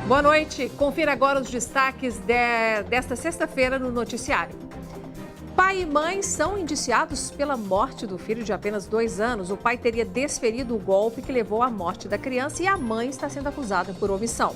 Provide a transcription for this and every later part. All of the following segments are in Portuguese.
Boa noite. Confira agora os destaques desta sexta-feira no noticiário. Pai e mãe são indiciados pela morte do filho de apenas 2 anos. O pai teria desferido o golpe que levou à morte da criança e a mãe está sendo acusada por omissão.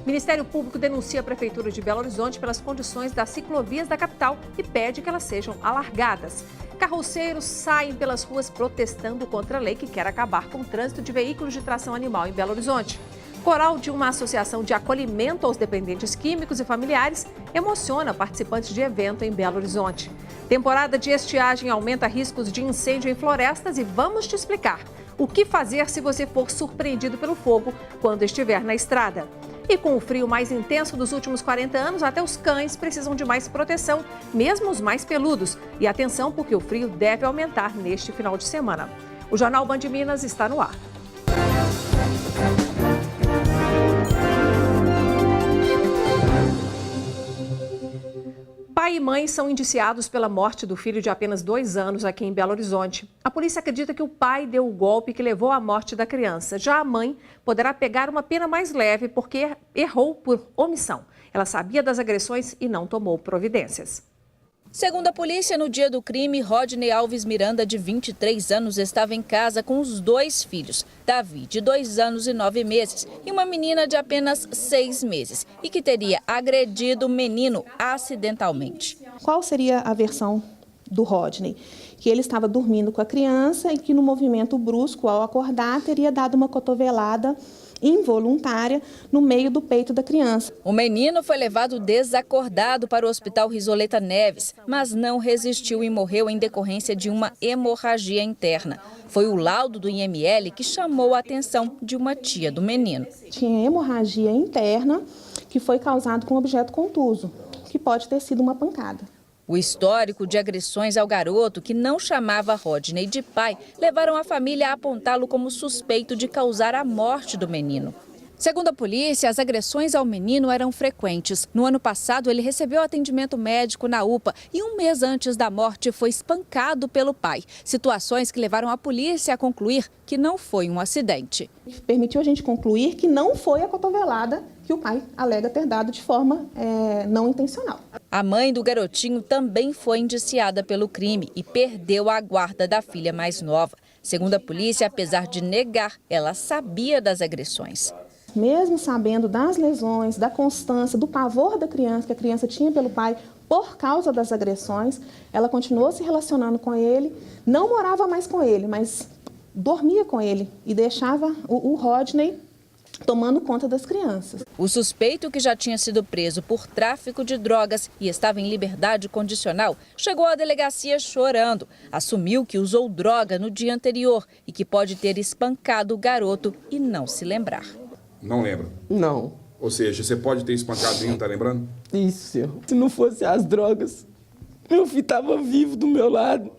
O Ministério Público denuncia a Prefeitura de Belo Horizonte pelas condições das ciclovias da capital e pede que elas sejam alargadas. Carroceiros saem pelas ruas protestando contra a lei que quer acabar com o trânsito de veículos de tração animal em Belo Horizonte. Coral de uma associação de acolhimento aos dependentes químicos e familiares emociona participantes de evento em Belo Horizonte. Temporada de estiagem aumenta riscos de incêndio em florestas e vamos te explicar o que fazer se você for surpreendido pelo fogo quando estiver na estrada. E com o frio mais intenso dos últimos 40 anos, até os cães precisam de mais proteção, mesmo os mais peludos. E atenção, porque o frio deve aumentar neste final de semana. O Jornal Band Minas está no ar. Pai e mãe são indiciados pela morte do filho de apenas 2 anos aqui em Belo Horizonte. A polícia acredita que o pai deu o golpe que levou à morte da criança. Já a mãe poderá pegar uma pena mais leve porque errou por omissão. Ela sabia das agressões e não tomou providências. Segundo a polícia, no dia do crime, Rodney Alves Miranda, de 23 anos, estava em casa com os 2 filhos, Davi, de 2 anos e 9 meses, e uma menina de apenas 6 meses, e que teria agredido o menino acidentalmente. Qual seria a versão do Rodney? Que ele estava dormindo com a criança e que no movimento brusco, ao acordar, teria dado uma cotovelada involuntária no meio do peito da criança. O menino foi levado desacordado para o Hospital Risoleta Neves, mas não resistiu e morreu em decorrência de uma hemorragia interna. Foi o laudo do IML que chamou a atenção de uma tia do menino. Tinha hemorragia interna que foi causada com objeto contuso, que pode ter sido uma pancada. O histórico de agressões ao garoto, que não chamava Rodney de pai, levaram a família a apontá-lo como suspeito de causar a morte do menino. Segundo a polícia, as agressões ao menino eram frequentes. No ano passado, ele recebeu atendimento médico na UPA e 1 mês antes da morte foi espancado pelo pai. Situações que levaram a polícia a concluir que não foi um acidente. Permitiu a gente concluir que não foi a cotovelada que o pai alega ter dado de forma não intencional. A mãe do garotinho também foi indiciada pelo crime e perdeu a guarda da filha mais nova. Segundo a polícia, apesar de negar, ela sabia das agressões. Mesmo sabendo das lesões, da constância, do pavor da criança, que a criança tinha pelo pai por causa das agressões, ela continuou se relacionando com ele, não morava mais com ele, mas dormia com ele e deixava o Rodney tomando conta das crianças. O suspeito, que já tinha sido preso por tráfico de drogas e estava em liberdade condicional, chegou à delegacia chorando. Assumiu que usou droga no dia anterior e que pode ter espancado o garoto e não se lembrar. Não lembra? Não. Ou seja, você pode ter espancado e não tá lembrando? Isso, senhor. Se não fosse as drogas, meu filho estava vivo do meu lado.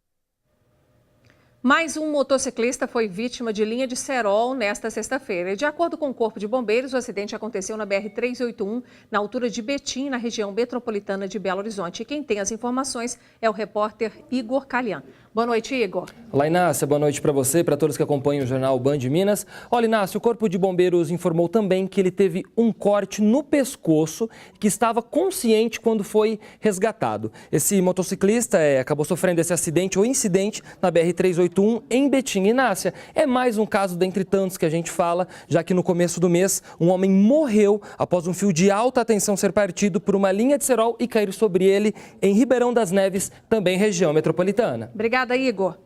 Mais um motociclista foi vítima de linha de cerol nesta sexta-feira. De acordo com o Corpo de Bombeiros, o acidente aconteceu na BR-381, na altura de Betim, na região metropolitana de Belo Horizonte. E quem tem as informações é o repórter Igor Calian. Boa noite, Igor. Olá, Inácia. Boa noite para você e para todos que acompanham o jornal Band Minas. Olha, Inácia, o Corpo de Bombeiros informou também que ele teve um corte no pescoço, que estava consciente quando foi resgatado. Esse motociclista acabou sofrendo esse acidente ou incidente na BR-381 em Betim. Inácia, é mais um caso dentre tantos que a gente fala, já que no começo do mês um homem morreu após um fio de alta tensão ser partido por uma linha de cerol e cair sobre ele em Ribeirão das Neves, também região metropolitana. Obrigada, Igor.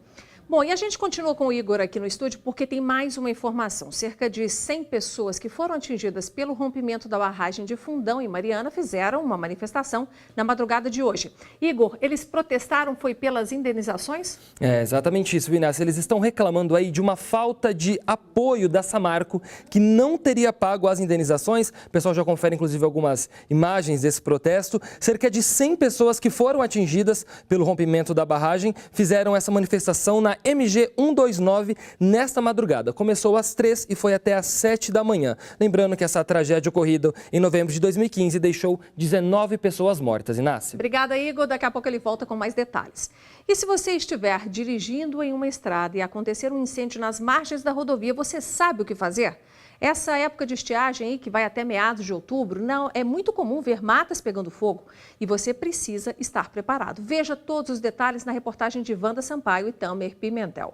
Bom, e a gente continua com o Igor aqui no estúdio porque tem mais uma informação. Cerca de 100 pessoas que foram atingidas pelo rompimento da barragem de Fundão em Mariana fizeram uma manifestação na madrugada de hoje. Igor, eles protestaram foi pelas indenizações? É exatamente isso, Inácia. Eles estão reclamando aí de uma falta de apoio da Samarco, que não teria pago as indenizações. O pessoal já confere, inclusive, algumas imagens desse protesto. Cerca de 100 pessoas que foram atingidas pelo rompimento da barragem fizeram essa manifestação na MG 129 nesta madrugada. Começou às 3 e foi até às 7 da manhã. Lembrando que essa tragédia ocorrida em novembro de 2015 deixou 19 pessoas mortas. Inácia. Obrigada, Igor. Daqui a pouco ele volta com mais detalhes. E se você estiver dirigindo em uma estrada e acontecer um incêndio nas margens da rodovia, você sabe o que fazer? Essa época de estiagem aí, que vai até meados de outubro, não é muito comum ver matas pegando fogo e você precisa estar preparado. Veja todos os detalhes na reportagem de Wanda Sampaio e Tamer Pimentel.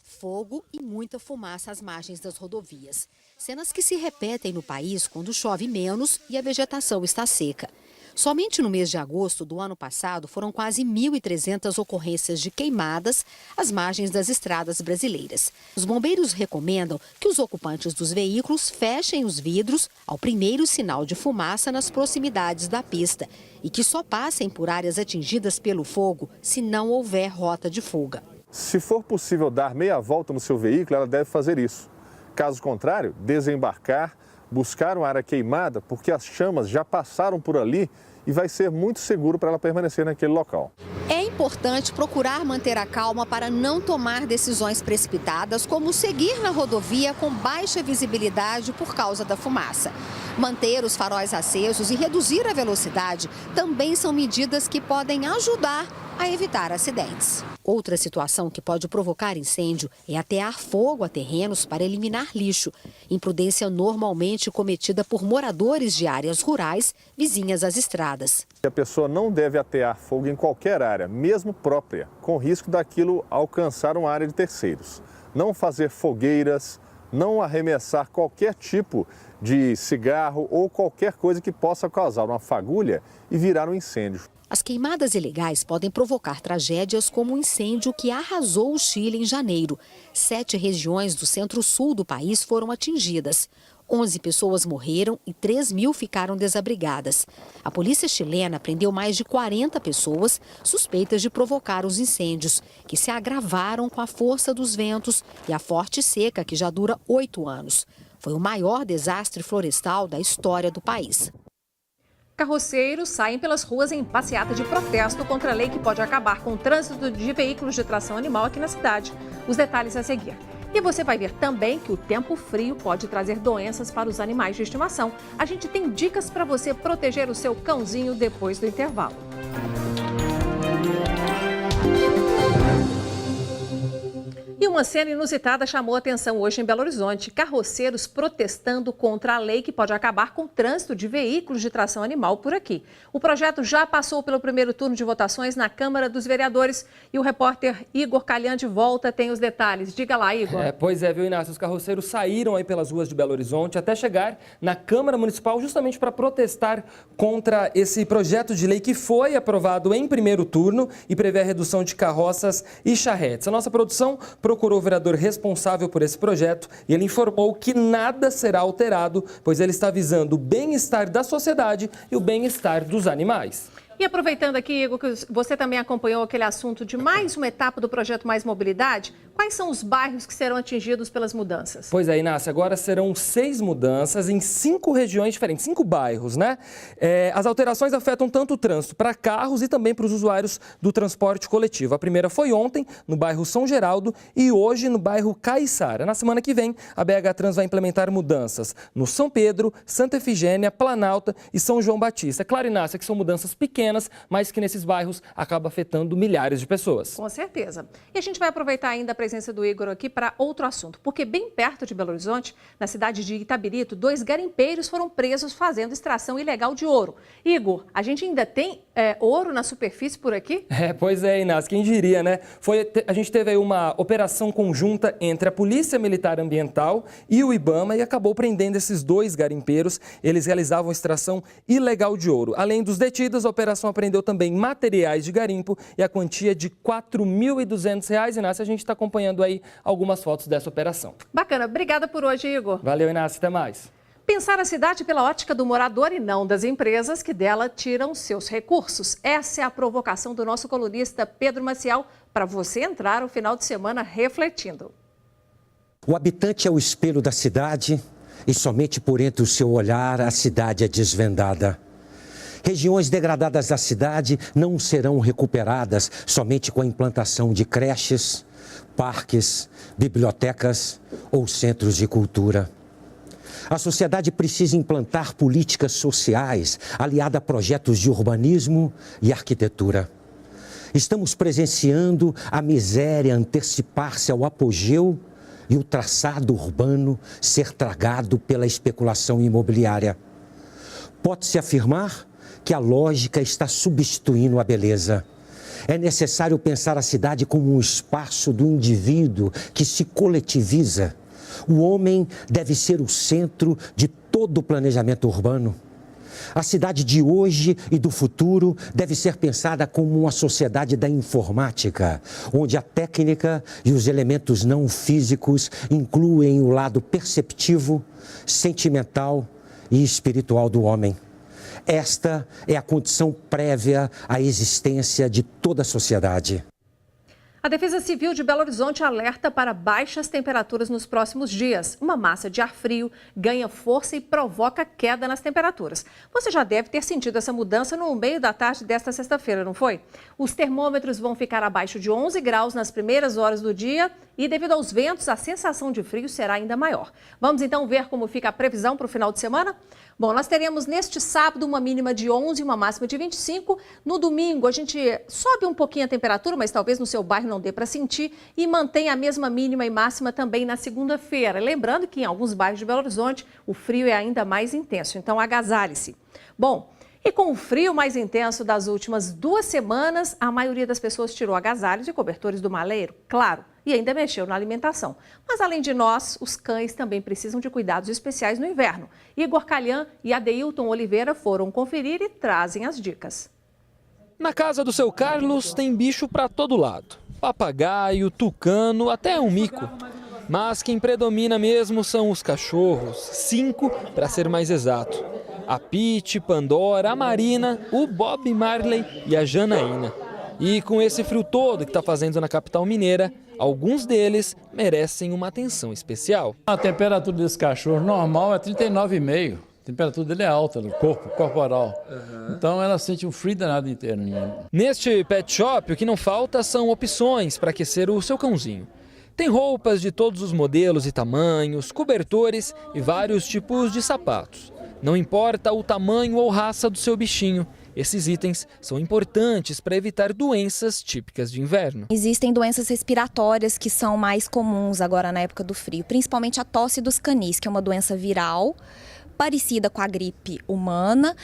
Fogo e muita fumaça às margens das rodovias. Cenas que se repetem no país quando chove menos e a vegetação está seca. Somente no mês de agosto do ano passado foram quase 1.300 ocorrências de queimadas às margens das estradas brasileiras. Os bombeiros recomendam que os ocupantes dos veículos fechem os vidros ao primeiro sinal de fumaça nas proximidades da pista e que só passem por áreas atingidas pelo fogo se não houver rota de fuga. Se for possível dar meia volta no seu veículo, ela deve fazer isso. Caso contrário, desembarcar, buscar uma área queimada, porque as chamas já passaram por ali e vai ser muito seguro para ela permanecer naquele local. É importante procurar manter a calma para não tomar decisões precipitadas, como seguir na rodovia com baixa visibilidade por causa da fumaça. Manter os faróis acesos e reduzir a velocidade também são medidas que podem ajudar a evitar acidentes. Outra situação que pode provocar incêndio é atear fogo a terrenos para eliminar lixo, imprudência normalmente cometida por moradores de áreas rurais vizinhas às estradas. A pessoa não deve atear fogo em qualquer área, mesmo própria, com risco daquilo alcançar uma área de terceiros. Não fazer fogueiras, não arremessar qualquer tipo de cigarro ou qualquer coisa que possa causar uma fagulha e virar um incêndio. As queimadas ilegais podem provocar tragédias como o incêndio que arrasou o Chile em janeiro. 7 regiões do centro-sul do país foram atingidas. 11 pessoas morreram e 3.000 ficaram desabrigadas. A polícia chilena prendeu mais de 40 pessoas suspeitas de provocar os incêndios, que se agravaram com a força dos ventos e a forte seca que já dura 8 anos. Foi o maior desastre florestal da história do país. Carroceiros saem pelas ruas em passeata de protesto contra a lei que pode acabar com o trânsito de veículos de tração animal aqui na cidade. Os detalhes a seguir. E você vai ver também que o tempo frio pode trazer doenças para os animais de estimação. A gente tem dicas para você proteger o seu cãozinho depois do intervalo. E uma cena inusitada chamou a atenção hoje em Belo Horizonte. Carroceiros protestando contra a lei que pode acabar com o trânsito de veículos de tração animal por aqui. O projeto já passou pelo primeiro turno de votações na Câmara dos Vereadores e o repórter Igor Calhã de volta tem os detalhes. Diga lá, Igor. Pois é, viu, Inácio? Os carroceiros saíram aí pelas ruas de Belo Horizonte até chegar na Câmara Municipal justamente para protestar contra esse projeto de lei que foi aprovado em primeiro turno e prevê a redução de carroças e charretes. A nossa produção procurou o vereador responsável por esse projeto e ele informou que nada será alterado, pois ele está visando o bem-estar da sociedade e o bem-estar dos animais. E aproveitando aqui, Igor, que você também acompanhou aquele assunto de mais uma etapa do projeto Mais Mobilidade, quais são os bairros que serão atingidos pelas mudanças? Pois é, Inácio, agora serão 6 mudanças em 5 regiões diferentes, 5 bairros, né? As alterações afetam tanto o trânsito para carros e também para os usuários do transporte coletivo. A primeira foi ontem, no bairro São Geraldo, e hoje no bairro Caiçara. Na semana que vem, a BH Trans vai implementar mudanças no São Pedro, Santa Efigênia, Planalto e São João Batista. É claro, Inácio, que são mudanças pequenas, mas que nesses bairros acaba afetando milhares de pessoas. Com certeza. E a gente vai aproveitar ainda a presença do Igor aqui para outro assunto, porque bem perto de Belo Horizonte, na cidade de Itabirito, 2 garimpeiros foram presos fazendo extração ilegal de ouro. Igor, a gente ainda tem ouro na superfície por aqui? Pois é, Inácio, quem diria, né? A gente teve aí uma operação conjunta entre a Polícia Militar Ambiental e o IBAMA e acabou prendendo esses 2 garimpeiros. Eles realizavam extração ilegal de ouro. Além dos detidos, a operação apreendeu também materiais de garimpo e a quantia de R$ 4.200. Inácio, a gente está acompanhando aí algumas fotos dessa operação. Bacana. Obrigada por hoje, Igor. Valeu, Inácio. Até mais. Pensar a cidade pela ótica do morador e não das empresas que dela tiram seus recursos. Essa é a provocação do nosso colunista Pedro Maciel para você entrar o final de semana refletindo. O habitante é o espelho da cidade e somente por entre o seu olhar a cidade é desvendada. Regiões degradadas da cidade não serão recuperadas somente com a implantação de creches, parques, bibliotecas ou centros de cultura. A sociedade precisa implantar políticas sociais aliadas a projetos de urbanismo e arquitetura. Estamos presenciando a miséria antecipar-se ao apogeu e o traçado urbano ser tragado pela especulação imobiliária. Pode-se afirmar que a lógica está substituindo a beleza. É necessário pensar a cidade como um espaço do indivíduo que se coletiviza. O homem deve ser o centro de todo o planejamento urbano. A cidade de hoje e do futuro deve ser pensada como uma sociedade da informática, onde a técnica e os elementos não físicos incluem o lado perceptivo, sentimental e espiritual do homem. Esta é a condição prévia à existência de toda a sociedade. A Defesa Civil de Belo Horizonte alerta para baixas temperaturas nos próximos dias. Uma massa de ar frio ganha força e provoca queda nas temperaturas. Você já deve ter sentido essa mudança no meio da tarde desta sexta-feira, não foi? Os termômetros vão ficar abaixo de 11 graus nas primeiras horas do dia e, devido aos ventos, a sensação de frio será ainda maior. Vamos então ver como fica a previsão para o final de semana? Bom, nós teremos neste sábado uma mínima de 11 e uma máxima de 25. No domingo a gente sobe um pouquinho a temperatura, mas talvez no seu bairro não dê para sentir, e mantém a mesma mínima e máxima também na segunda-feira. Lembrando que em alguns bairros de Belo Horizonte o frio é ainda mais intenso, então agasalhe-se. Bom, e com o frio mais intenso das últimas 2 semanas, a maioria das pessoas tirou agasalhos e cobertores do maleiro, claro, e ainda mexeu na alimentação. Mas além de nós, os cães também precisam de cuidados especiais no inverno. Igor Calhan e Adeilton Oliveira foram conferir e trazem as dicas. Na casa do seu Carlos tem bicho para todo lado. Papagaio, tucano, até um mico. Mas quem predomina mesmo são os cachorros, 5 para ser mais exato. A Pete, Pandora, a Marina, o Bob Marley e a Janaína. E com esse frio todo que está fazendo na capital mineira, alguns deles merecem uma atenção especial. A temperatura desse cachorro normal é 39,5. A temperatura dele é alta no corpo corporal. Então ela sente um frio danado inteiro. Neste pet shop, o que não falta são opções para aquecer o seu cãozinho. Tem roupas de todos os modelos e tamanhos, cobertores e vários tipos de sapatos. Não importa o tamanho ou raça do seu bichinho, esses itens são importantes para evitar doenças típicas de inverno. Existem doenças respiratórias que são mais comuns agora na época do frio, principalmente a tosse dos canis, que é uma doença viral, parecida com a gripe humana,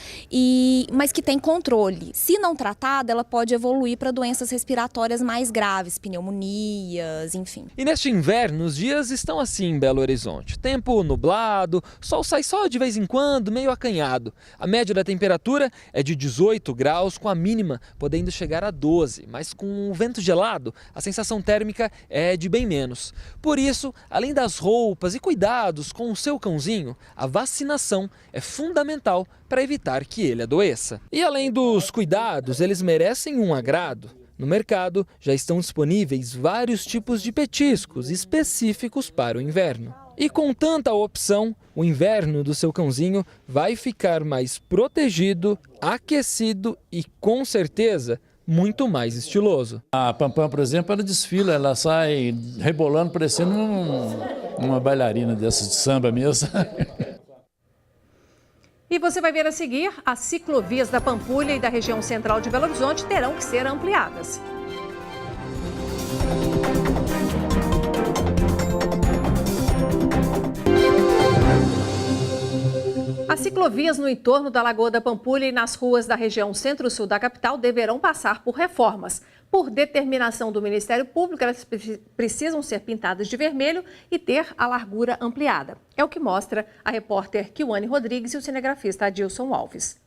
mas que tem controle. Se não tratada, ela pode evoluir para doenças respiratórias mais graves, pneumonias, enfim. E neste inverno, os dias estão assim em Belo Horizonte. Tempo nublado, sol sai só de vez em quando, meio acanhado. A média da temperatura é de 18 graus, com a mínima podendo chegar a 12. Mas com o vento gelado, a sensação térmica é de bem menos. Por isso, além das roupas e cuidados com o seu cãozinho, a vacinação é fundamental para evitar que ele adoeça. E além dos cuidados, eles merecem um agrado. No mercado já estão disponíveis vários tipos de petiscos específicos para o inverno. E com tanta opção, o inverno do seu cãozinho vai ficar mais protegido, aquecido e, com certeza, muito mais estiloso. A Pampam, por exemplo, ela desfila, ela sai rebolando, parecendo uma bailarina dessas de samba mesmo. E você vai ver a seguir, as ciclovias da Pampulha e da região central de Belo Horizonte terão que ser ampliadas. As ciclovias no entorno da Lagoa da Pampulha e nas ruas da região centro-sul da capital deverão passar por reformas. Por determinação do Ministério Público, elas precisam ser pintadas de vermelho e ter a largura ampliada. É o que mostra a repórter Kiwane Rodrigues e o cinegrafista Adilson Alves.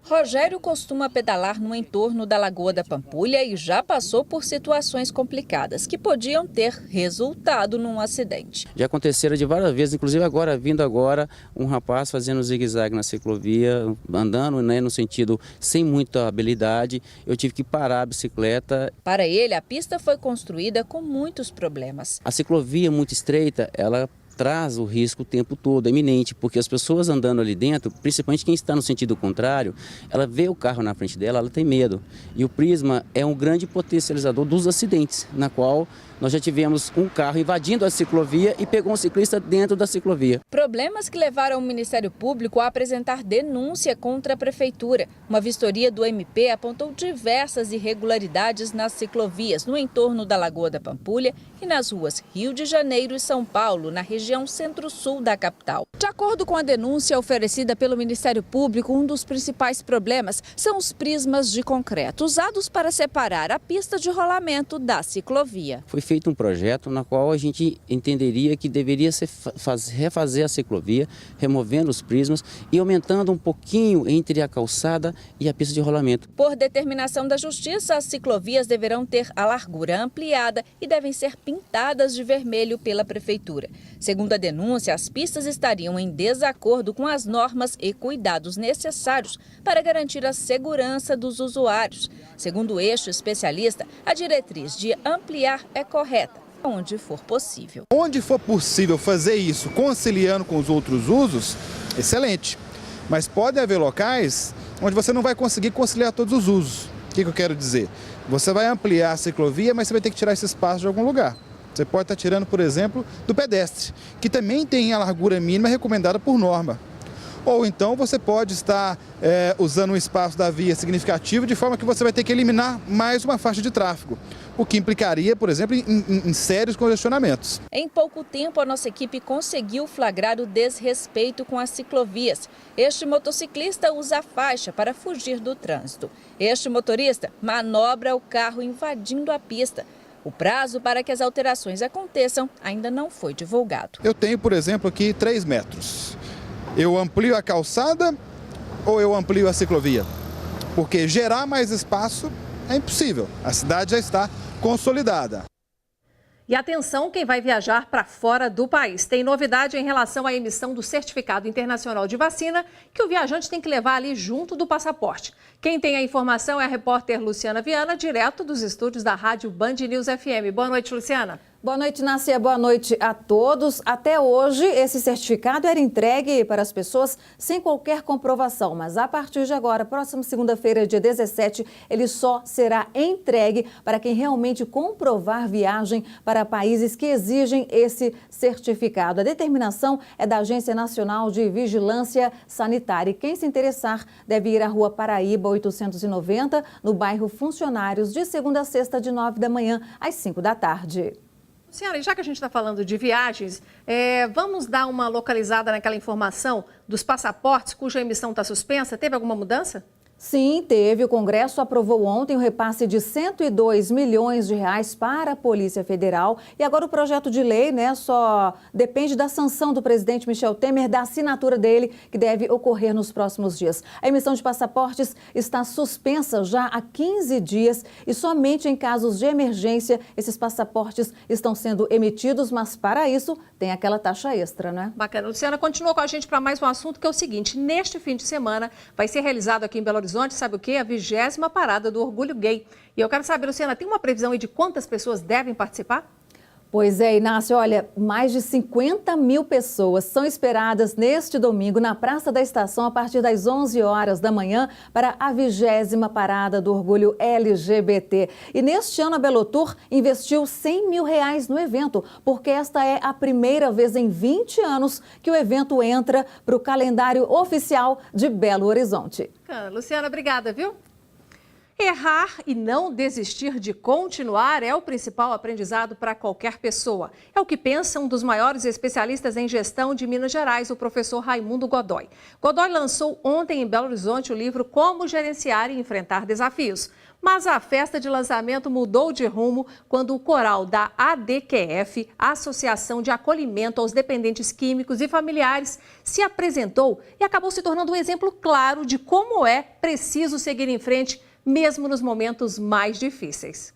Rogério costuma pedalar no entorno da Lagoa da Pampulha e já passou por situações complicadas que podiam ter resultado num acidente. Já aconteceram de várias vezes, inclusive vindo agora, um rapaz fazendo zigue-zague na ciclovia, andando no sentido sem muita habilidade. Eu tive que parar a bicicleta. Para ele, a pista foi construída com muitos problemas. A ciclovia muito estreita, ela traz o risco o tempo todo, é iminente, porque as pessoas andando ali dentro, principalmente quem está no sentido contrário, ela vê o carro na frente dela, ela tem medo. E o Prisma é um grande potencializador dos acidentes, na qual nós já tivemos um carro invadindo a ciclovia e pegou um ciclista dentro da ciclovia. Problemas que levaram o Ministério Público a apresentar denúncia contra a Prefeitura. Uma vistoria do MP apontou diversas irregularidades nas ciclovias no entorno da Lagoa da Pampulha e nas ruas Rio de Janeiro e São Paulo, na região centro-sul da capital. De acordo com a denúncia oferecida pelo Ministério Público, um dos principais problemas são os prismas de concreto usados para separar a pista de rolamento da ciclovia. Foi feito um projeto na qual a gente entenderia que deveria refazer a ciclovia, removendo os prismas e aumentando um pouquinho entre a calçada e a pista de rolamento. Por determinação da Justiça, as ciclovias deverão ter a largura ampliada e devem ser pintadas de vermelho pela Prefeitura. Segundo a denúncia, as pistas estariam em desacordo com as normas e cuidados necessários para garantir a segurança dos usuários. Segundo o eixo especialista, a diretriz de ampliar é correta, onde for possível. Onde for possível fazer isso conciliando com os outros usos, excelente. Mas pode haver locais onde você não vai conseguir conciliar todos os usos. O que eu quero dizer? Você vai ampliar a ciclovia, mas você vai ter que tirar esse espaço de algum lugar. Você pode estar tirando, por exemplo, do pedestre, que também tem a largura mínima recomendada por norma. Ou então você pode estar usando um espaço da via significativo de forma que você vai ter que eliminar mais uma faixa de tráfego, o que implicaria, por exemplo, em sérios congestionamentos. Em pouco tempo, a nossa equipe conseguiu flagrar o desrespeito com as ciclovias. Este motociclista usa a faixa para fugir do trânsito. Este motorista manobra o carro invadindo a pista. O prazo para que as alterações aconteçam ainda não foi divulgado. Eu tenho, por exemplo, aqui 3 metros. Eu amplio a calçada ou eu amplio a ciclovia? Porque gerar mais espaço é impossível. A cidade já está consolidada. E atenção, quem vai viajar para fora do país. Tem novidade em relação à emissão do Certificado Internacional de Vacina, que o viajante tem que levar ali junto do passaporte. Quem tem a informação é a repórter Luciana Viana, direto dos estúdios da Rádio Band News FM. Boa noite, Luciana. Boa noite, Nácia. Boa noite a todos. Até hoje, esse certificado era entregue para as pessoas sem qualquer comprovação. Mas a partir de agora, próxima segunda-feira, dia 17, ele só será entregue para quem realmente comprovar viagem para países que exigem esse certificado. A determinação é da Agência Nacional de Vigilância Sanitária. E quem se interessar deve ir à Rua Paraíba, 890, no bairro Funcionários, de segunda a sexta, de 9 da manhã às 5 da tarde. Senhora, já que a gente está falando de viagens, vamos dar uma localizada naquela informação dos passaportes cuja emissão está suspensa? Teve alguma mudança? Sim, teve. O Congresso aprovou ontem o repasse de 102 milhões de reais para a Polícia Federal. E agora o projeto de lei, só depende da sanção do presidente Michel Temer, da assinatura dele, que deve ocorrer nos próximos dias. A emissão de passaportes está suspensa já há 15 dias e somente em casos de emergência esses passaportes estão sendo emitidos, mas para isso tem aquela taxa extra, né? Bacana. Luciana, continua com a gente para mais um assunto que é o seguinte: neste fim de semana vai ser realizado aqui em Belo Horizonte, sabe o quê? A 20ª parada do Orgulho Gay. E eu quero saber, Luciana, tem uma previsão aí de quantas pessoas devem participar? Pois é, Inácio, olha, mais de 50 mil pessoas são esperadas neste domingo na Praça da Estação a partir das 11 horas da manhã para a 20ª parada do Orgulho LGBT. E neste ano a Belotour investiu R$100 mil no evento, porque esta é a primeira vez em 20 anos que o evento entra para o calendário oficial de Belo Horizonte. Luciana, obrigada, viu? Errar e não desistir de continuar é o principal aprendizado para qualquer pessoa. É o que pensa um dos maiores especialistas em gestão de Minas Gerais, o professor Raimundo Godoy. Godoy lançou ontem em Belo Horizonte o livro Como Gerenciar e Enfrentar Desafios. Mas a festa de lançamento mudou de rumo quando o coral da ADQF, Associação de Acolhimento aos Dependentes Químicos e Familiares, se apresentou e acabou se tornando um exemplo claro de como é preciso seguir em frente mesmo nos momentos mais difíceis.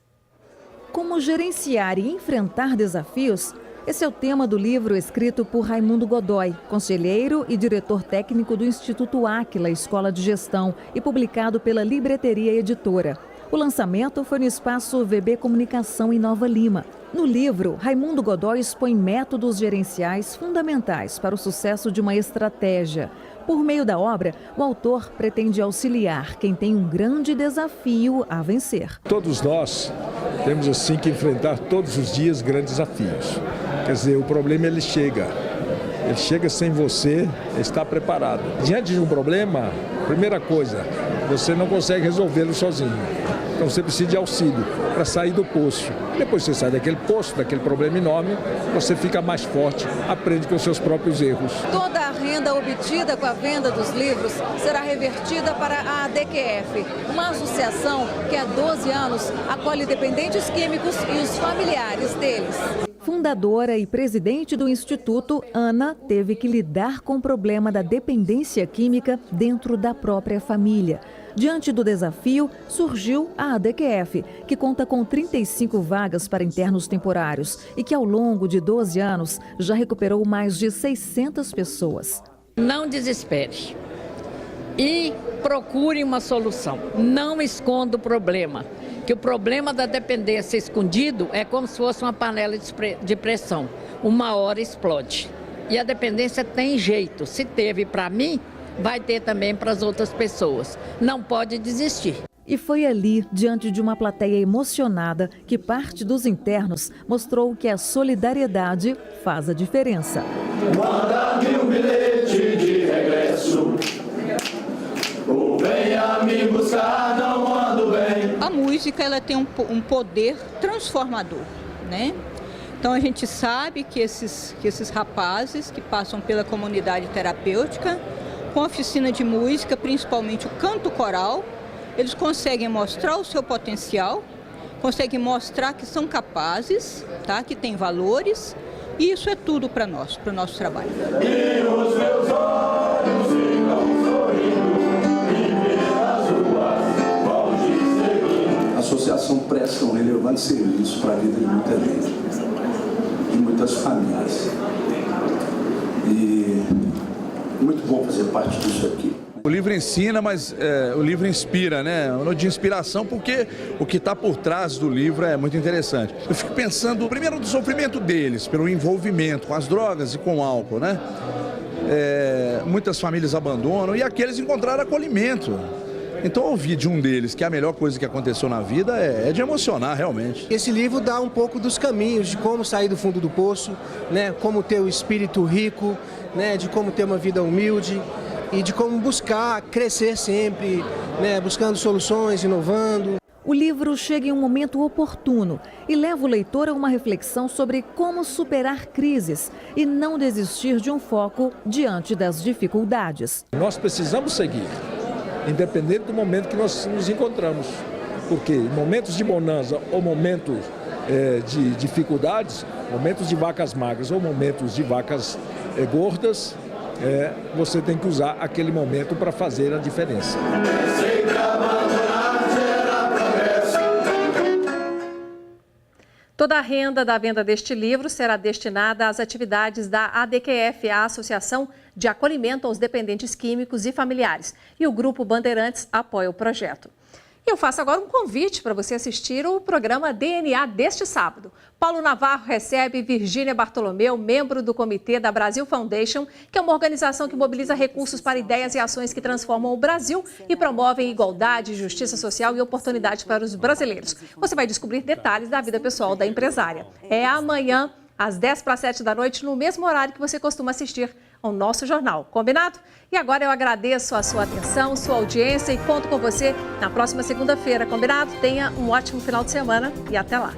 Como gerenciar e enfrentar desafios? Esse é o tema do livro escrito por Raimundo Godoy, conselheiro e diretor técnico do Instituto Áquila, Escola de Gestão, e publicado pela Libreteria Editora. O lançamento foi no espaço VB Comunicação em Nova Lima. No livro, Raimundo Godoy expõe métodos gerenciais fundamentais para o sucesso de uma estratégia. Por meio da obra, o autor pretende auxiliar quem tem um grande desafio a vencer. Todos nós temos assim que enfrentar todos os dias grandes desafios. Quer dizer, o problema ele chega sem você estar preparado. Diante de um problema, primeira coisa, você não consegue resolvê-lo sozinho. Então você precisa de auxílio para sair do poço. Depois você sai daquele poço, daquele problema enorme, você fica mais forte, aprende com os seus próprios erros. Toda a renda obtida com a venda dos livros será revertida para a ADQF, uma associação que há 12 anos acolhe dependentes químicos e os familiares deles. Fundadora e presidente do Instituto, Ana teve que lidar com o problema da dependência química dentro da própria família. Diante do desafio, surgiu a ADQF, que conta com 35 vagas para internos temporários e que, ao longo de 12 anos, já recuperou mais de 600 pessoas. Não desespere e procure uma solução. Não esconda o problema. Que o problema da dependência escondido é como se fosse uma panela de pressão. Uma hora explode. E a dependência tem jeito. Se teve para mim, vai ter também para as outras pessoas. Não pode desistir. E foi ali, diante de uma plateia emocionada, que parte dos internos mostrou que a solidariedade faz a diferença. Manda-me um bilhete de regresso. Ou venha me buscar, não ando bem. A música, ela tem um poder transformador, né? Então a gente sabe que esses rapazes que passam pela comunidade terapêutica, com a oficina de música, principalmente o canto coral, eles conseguem mostrar o seu potencial, conseguem mostrar que são capazes, tá? Que têm valores, e isso é tudo para nós, para o nosso trabalho. E os meus olhos ficam sorrindo. A associação presta um relevante serviço para a vida de muita gente, de muitas famílias. E muito bom fazer parte disso aqui. O livro ensina, mas o livro inspira, né? De inspiração, porque o que está por trás do livro é muito interessante. Eu fico pensando, primeiro, do sofrimento deles, pelo envolvimento com as drogas e com o álcool, né? Muitas famílias abandonam e aqueles encontraram acolhimento. Então, ouvir de um deles que a melhor coisa que aconteceu na vida é de emocionar, realmente. Esse livro dá um pouco dos caminhos de como sair do fundo do poço, né? Como ter o espírito rico, né? De como ter uma vida humilde e de como buscar crescer sempre, né? Buscando soluções, inovando. O livro chega em um momento oportuno e leva o leitor a uma reflexão sobre como superar crises e não desistir de um foco diante das dificuldades. Nós precisamos seguir, independente do momento que nós nos encontramos, porque momentos de bonança ou momentos de dificuldades, momentos de vacas magras ou momentos de vacas gordas, você tem que usar aquele momento para fazer a diferença. Toda a renda da venda deste livro será destinada às atividades da ADQF, a Associação de Acolhimento aos Dependentes Químicos e Familiares. E o Grupo Bandeirantes apoia o projeto. E eu faço agora um convite para você assistir o programa DNA deste sábado. Paulo Navarro recebe Virgínia Bartolomeu, membro do comitê da Brasil Foundation, que é uma organização que mobiliza recursos para ideias e ações que transformam o Brasil e promovem igualdade, justiça social e oportunidades para os brasileiros. Você vai descobrir detalhes da vida pessoal da empresária. É amanhã, às 6:50 da noite, no mesmo horário que você costuma assistir ao nosso jornal. Combinado? E agora eu agradeço a sua atenção, sua audiência e conto com você na próxima segunda-feira. Combinado? Tenha um ótimo final de semana e até lá.